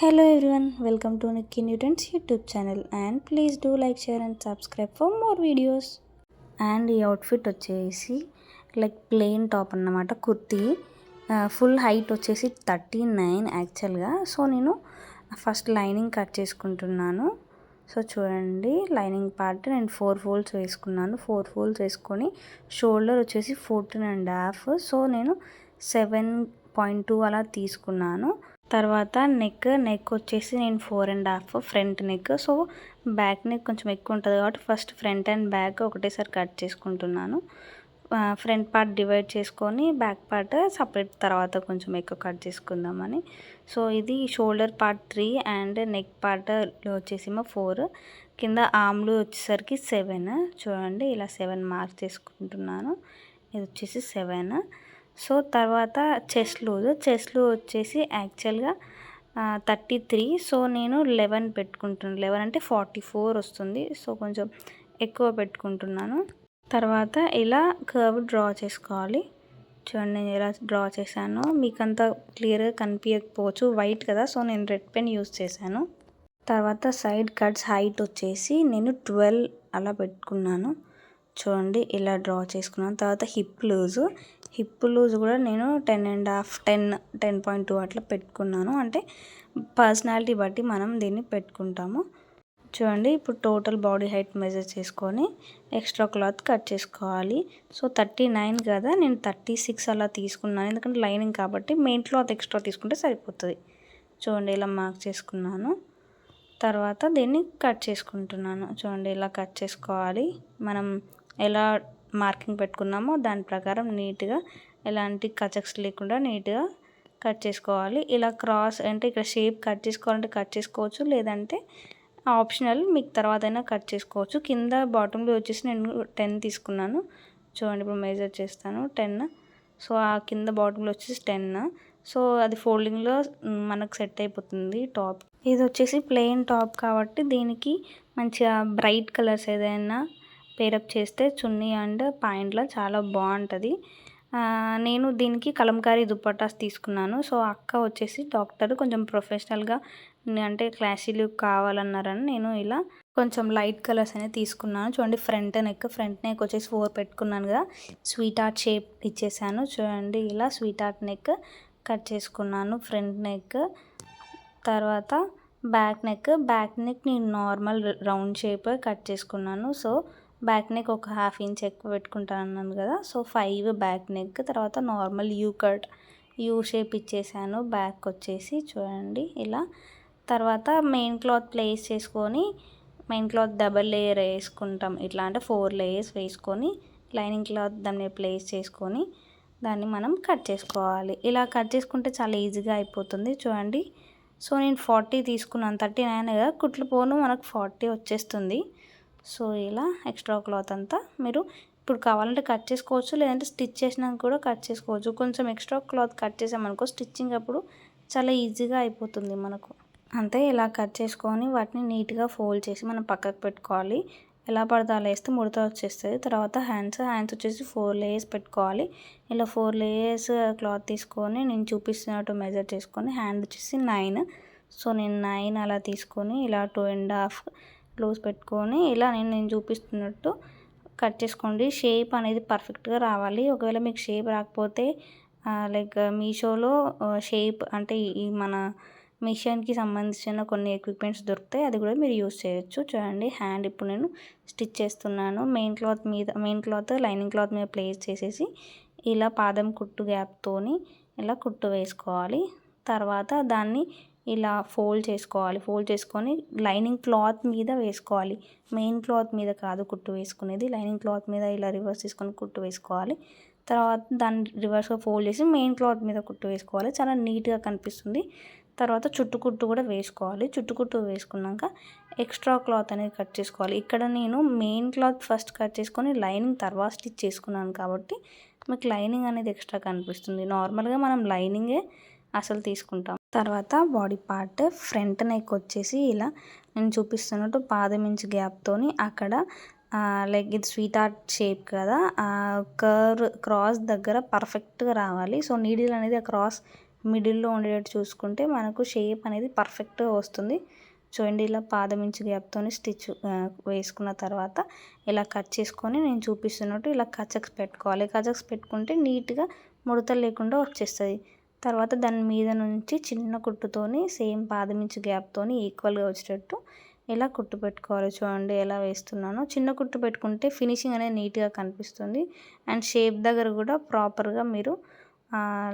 Hello everyone, welcome to Nikki Newton's YouTube channel and please do like, share and subscribe for more videos. And ఈ outfit వచ్చేసి like plain top అన్నమాట, kurti. Full height వచ్చేసి 39 యాక్చువల్గా. So నేను first lining cut చేసుకుంటున్నాను. So చూడండి, lining part నేను 4 folds వేసుకున్నాను. 4 ఫోల్డ్స్ వేసుకొని షోల్డర్ వచ్చేసి 14.5. సో నేను 7.2 అలా తీసుకున్నాను. తర్వాత నెక్ వచ్చేసి నేను 4.5 front neck. So back neck కొంచెం ఎక్కువ ఉంటుంది కాబట్టి ఫస్ట్ ఫ్రంట్ అండ్ బ్యాక్ ఒకటేసారి కట్ చేసుకుంటున్నాను. ఫ్రంట్ పార్ట్ డివైడ్ చేసుకొని బ్యాక్ పార్ట్ సపరేట్ తర్వాత కొంచెం ఎక్కువ కట్ చేసుకుందామని. సో ఇది shoulder part 3 and neck part వచ్చేసి 4. కింద ఆమ్లు వచ్చేసరికి 7. చూడండి, ఇలా 7 మార్క్ చేసుకుంటున్నాను. ఇది వచ్చేసి 7. సో తర్వాత చెస్ట్ లూజ్ వచ్చేసి యాక్చువల్గా 33. సో నేను 11 పెట్టుకుంటున్నాను. 11 అంటే 44 వస్తుంది. సో కొంచెం ఎక్కువ పెట్టుకుంటున్నాను. తర్వాత ఇలా కర్వ్ డ్రా చేసుకోవాలి. చూడండి, నేను ఎలా డ్రా చేశానో మీకు అంత క్లియర్గా కనిపించకపోవచ్చు, వైట్ కదా. సో నేను రెడ్ పెన్ యూస్ చేశాను. తర్వాత సైడ్ కట్స్ హైట్ వచ్చేసి నేను 12 అలా పెట్టుకున్నాను. చూడండి, ఇలా డ్రా చేసుకున్నాను. తర్వాత హిప్ లూజ్ కూడా నేను 10.2 అట్లా పెట్టుకున్నాను. అంటే పర్సనాలిటీ బట్టి మనం దీన్ని పెట్టుకుంటాము. చూడండి, ఇప్పుడు టోటల్ బాడీ హైట్ మెజర్ చేసుకొని ఎక్స్ట్రా క్లాత్ కట్ చేసుకోవాలి. సో 39 కదా, నేను 36 అలా తీసుకున్నాను. ఎందుకంటే లైనింగ్ కాబట్టి మెయిన్ క్లాత్ ఎక్స్ట్రా తీసుకుంటే సరిపోతుంది. చూడండి, ఇలా మార్క్ చేసుకున్నాను. తర్వాత దీన్ని కట్ చేసుకుంటున్నాను. చూడండి, ఇలా కట్ చేసుకోవాలి. మనం ఎలా మార్కింగ్ పెట్టుకున్నామో దాని ప్రకారం నీట్గా ఎలాంటి కచక్స్ లేకుండా నీట్గా కట్ చేసుకోవాలి. ఇలా క్రాస్ అంటే ఇక్కడ షేప్ కట్ చేసుకోవాలంటే కట్ చేసుకోవచ్చు, లేదంటే ఆప్షనల్, మీకు తర్వాత అయినా కట్ చేసుకోవచ్చు. కింద బాటంలో వచ్చేసి నేను 10 తీసుకున్నాను. చూడండి, ఇప్పుడు మెజర్ చేస్తాను 10. సో ఆ కింద బాటంలో వచ్చేసి 10. సో అది ఫోల్డింగ్లో మనకు సెట్ అయిపోతుంది టాప్. ఇది వచ్చేసి ప్లెయిన్ టాప్ కాబట్టి దీనికి మంచిగా బ్రైట్ కలర్స్ ఏదైనా పేరప్ చేస్తే చున్నీ అండ్ పాయింట్లో చాలా బాగుంటుంది. నేను దీనికి కలంకారీ దుప్పటాస్ తీసుకున్నాను. సో అక్క వచ్చేసి డాక్టర్, కొంచెం ప్రొఫెషనల్గా అంటే క్లాసీ లుక్ కావాలన్నారని నేను ఇలా కొంచెం లైట్ కలర్స్ అనేది తీసుకున్నాను. చూడండి, ఫ్రంట్ నెక్ వచ్చేసి 4 పెట్టుకున్నాను కదా, స్వీట్ హార్ట్ షేప్ ఇచ్చేసాను. చూడండి, ఇలా స్వీట్ హార్ట్ నెక్ కట్ చేసుకున్నాను. ఫ్రంట్ నెక్ తర్వాత బ్యాక్ నెక్ నేను నార్మల్ రౌండ్ షేప్ కట్ చేసుకున్నాను. సో బ్యాక్ నెక్ ఒక 1/2 ఇంచ్ ఎక్కువ పెట్టుకుంటాను అన్నాను కదా. So 5 back neck. తర్వాత నార్మల్ యూ షేప్ ఇచ్చేసాను బ్యాక్ వచ్చేసి. చూడండి, ఇలా తర్వాత మెయిన్ క్లాత్ ప్లేస్ చేసుకొని మెయిన్ క్లాత్ డబల్ లేయర్ వేసుకుంటాం. ఇట్లా అంటే 4 లేయర్స్ వేసుకొని లైనింగ్ క్లాత్ దాన్ని ప్లేస్ చేసుకొని దాన్ని మనం కట్ చేసుకోవాలి. ఇలా కట్ చేసుకుంటే చాలా ఈజీగా అయిపోతుంది. చూడండి, సో నేను 40 తీసుకున్నాను. 39 కదా, కుట్లు పోను మనకు 40 వచ్చేస్తుంది. సో ఇలా ఎక్స్ట్రా క్లాత్ అంతా మీరు ఇప్పుడు కావాలంటే కట్ చేసుకోవచ్చు, లేదంటే స్టిచ్ చేసినాక కూడా కట్ చేసుకోవచ్చు. కొంచెం ఎక్స్ట్రా క్లాత్ కట్ చేసామనుకో స్టిచ్చింగ్ అప్పుడు చాలా ఈజీగా అయిపోతుంది మనకు. అంతే, ఇలా కట్ చేసుకొని వాటిని నీట్గా ఫోల్డ్ చేసి మనం పక్కకు పెట్టుకోవాలి. ఎలా పడితే అలా వేస్తే ముడత వచ్చేస్తుంది. తర్వాత హ్యాండ్స్ వచ్చేసి 4 లేయర్స్ పెట్టుకోవాలి. ఇలా 4 లేయర్స్ క్లాత్ తీసుకొని నేను చూపిస్తున్నట్టు మెజర్ చేసుకొని హ్యాండ్ వచ్చేసి 9. సో నేను 9 అలా తీసుకొని ఇలా 2.5 లూజ్ పెట్టుకొని ఇలా నేను చూపిస్తున్నట్టు కట్ చేసుకోండి. షేప్ అనేది పర్ఫెక్ట్గా రావాలి. ఒకవేళ మీకు షేప్ రాకపోతే లైక్ మీషోలో షేప్ అంటే ఈ మన మిషన్కి సంబంధించిన కొన్ని ఎక్విప్మెంట్స్ దొరుకుతాయి, అది కూడా మీరు యూస్ చేయొచ్చు. చూడండి, హ్యాండ్ ఇప్పుడు నేను స్టిచ్ చేస్తున్నాను. మెయిన్ క్లాత్ లైనింగ్ క్లాత్ మీద ప్లేస్ చేసేసి ఇలా పాదం కుట్టు గ్యాప్తోని ఇలా కుట్టు వేసుకోవాలి. తర్వాత దాన్ని ఇలా ఫోల్డ్ చేసుకొని లైనింగ్ క్లాత్ మీద వేసుకోవాలి. మెయిన్ క్లాత్ మీద కాదు కుట్టు వేసుకునేది, లైనింగ్ క్లాత్ మీద ఇలా రివర్స్ తీసుకొని కుట్టు వేసుకోవాలి. తర్వాత దాన్ని రివర్స్గా ఫోల్డ్ చేసి మెయిన్ క్లాత్ మీద కుట్టు వేసుకోవాలి. చాలా నీట్గా కనిపిస్తుంది. తర్వాత చుట్టుకుట్టు కూడా వేసుకోవాలి. చుట్టుకుట్టు వేసుకున్నాక ఎక్స్ట్రా క్లాత్ అనేది కట్ చేసుకోవాలి. ఇక్కడ నేను మెయిన్ క్లాత్ ఫస్ట్ కట్ చేసుకొని లైనింగ్ తర్వాత స్టిచ్ చేసుకున్నాను కాబట్టి మీకు లైనింగ్ అనేది ఎక్స్ట్రా కనిపిస్తుంది. నార్మల్గా మనం లైనింగే అసలు తీసుకుంటాం. తర్వాత బాడీ పార్ట్ ఫ్రంట్ నెక్ వచ్చేసి ఇలా నేను చూపిస్తున్నట్టు పాదం ఇంచ్ గ్యాప్తోని అక్కడ లైక్ ఇది స్వీట్ హార్ట్ షేప్ కదా, క్రాస్ దగ్గర పర్ఫెక్ట్గా రావాలి. సో నీడిల్ అనేది ఆ క్రాస్ మిడిల్లో ఉండేటట్టు చూసుకుంటే మనకు షేప్ అనేది పర్ఫెక్ట్గా వస్తుంది. చూడండి ఇలా పాదం ఇంచు గ్యాప్తోని స్టిచ్ వేసుకున్న తర్వాత ఇలా కట్ చేసుకొని నేను చూపిస్తున్నట్టు ఇలా కచక్స్ పెట్టుకోవాలి. కచక్స్ పెట్టుకుంటే నీట్గా ముడతలు లేకుండా వచ్చేస్తుంది. తర్వాత దాని మీద నుంచి చిన్న కుట్టుతోని సేమ్ పాదం ఇంచు గ్యాప్తోని ఈక్వల్గా వచ్చేటట్టు ఇలా కుట్టు పెట్టుకోవాలి. చూడండి ఎలా వేస్తున్నానో. చిన్న కుట్టు పెట్టుకుంటే ఫినిషింగ్ అనేది నీట్గా కనిపిస్తుంది. అండ్ షేప్ దగ్గర కూడా ప్రాపర్గా మీరు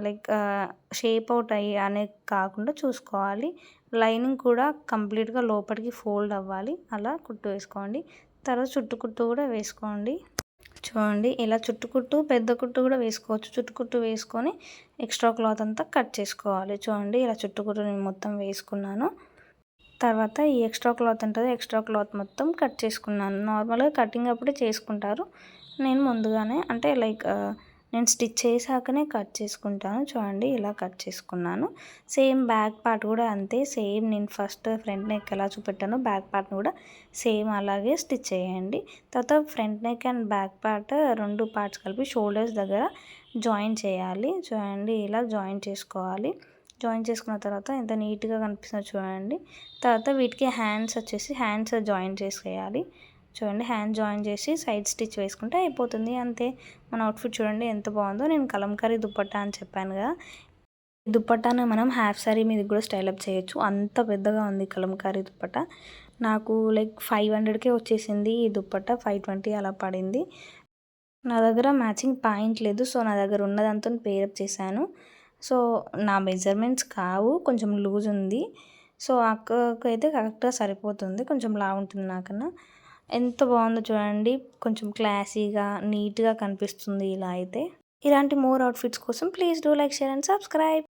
లైక్ షేప్ అవుట్ అయ్యి అనేది కాకుండా చూసుకోవాలి. లైనింగ్ కూడా కంప్లీట్గా లోపలికి ఫోల్డ్ అవ్వాలి. అలా కుట్టు వేసుకోండి. తర్వాత చుట్టు కుట్టు కూడా వేసుకోండి. చూడండి ఇలా చుట్టు కుట్టు పెద్ద కుట్టు కూడా వేసుకోవచ్చు. చుట్టు కుట్టు వేసుకొని ఎక్స్ట్రా క్లాత్ అంతా కట్ చేసుకోవాలి. చూడండి ఇలా చుట్టు కుట్టు నేను మొత్తం వేసుకున్నాను. తర్వాత ఈ ఎక్స్ట్రా క్లాత్ ఉంటుంది, ఎక్స్ట్రా క్లాత్ మొత్తం కట్ చేసుకున్నాను. నార్మల్గా కటింగ్ అప్పుడే చేసుకుంటారు. నేను ముందుగానే అంటే లైక్ నేను స్టిచ్ చేశాకనే కట్ చేసుకుంటాను. చూడండి ఇలా కట్ చేసుకున్నాను. సేమ్ బ్యాక్ పార్ట్ కూడా అంతే. సేమ్ నేను ఫస్ట్ ఫ్రంట్ నెక్ ఎలా చూపెట్టానో బ్యాక్ పార్ట్ని కూడా సేమ్ అలాగే స్టిచ్ చేయండి. తర్వాత front neck and back part 2 parts కలిపి షోల్డర్స్ దగ్గర జాయిన్ చేయాలి. చూడండి ఇలా జాయిన్ చేసుకోవాలి. జాయిన్ చేసుకున్న తర్వాత ఎంత నీట్గా కనిపిస్తుందో చూడండి. తర్వాత వీటికి హ్యాండ్స్ వచ్చేసి హ్యాండ్స్ జాయిన్ చేసేయాలి. చూడండి హ్యాండ్ జాయిన్ చేసి సైడ్ స్టిచ్ వేసుకుంటే అయిపోతుంది. అంతే. మన అవుట్ఫిట్ చూడండి ఎంత బాగుందో. నేను కలంకారీ దుపట్టా అని చెప్పాను కదా, దుపట్టాను మనం హాఫ్ సారీ మీద కూడా స్టైలప్ చేయొచ్చు. అంత పెద్దగా ఉంది కలంకారీ దుపట్టా. నాకు లైక్ 500కే వచ్చేసింది ఈ దుపట్టా. 520 అలా పడింది. నా దగ్గర మ్యాచింగ్ పాయింట్ లేదు. సో నా దగ్గర ఉన్నదాంతో పేరప్ చేశాను. సో నా మెజర్మెంట్స్ కావు, కొంచెం లూజ్ ఉంది. సో అక్కకు అయితే కరెక్ట్గా సరిపోతుంది. కొంచెం లావు ఉంటుంది నాకన్నా. ఎంత బాగుందో చూడండి. కొంచెం క్లాసీగా నీట్గా కనిపిస్తుంది ఇలా అయితే. ఇలాంటి మోర్ అవుట్ఫిట్స్ కోసం please do like, share and subscribe.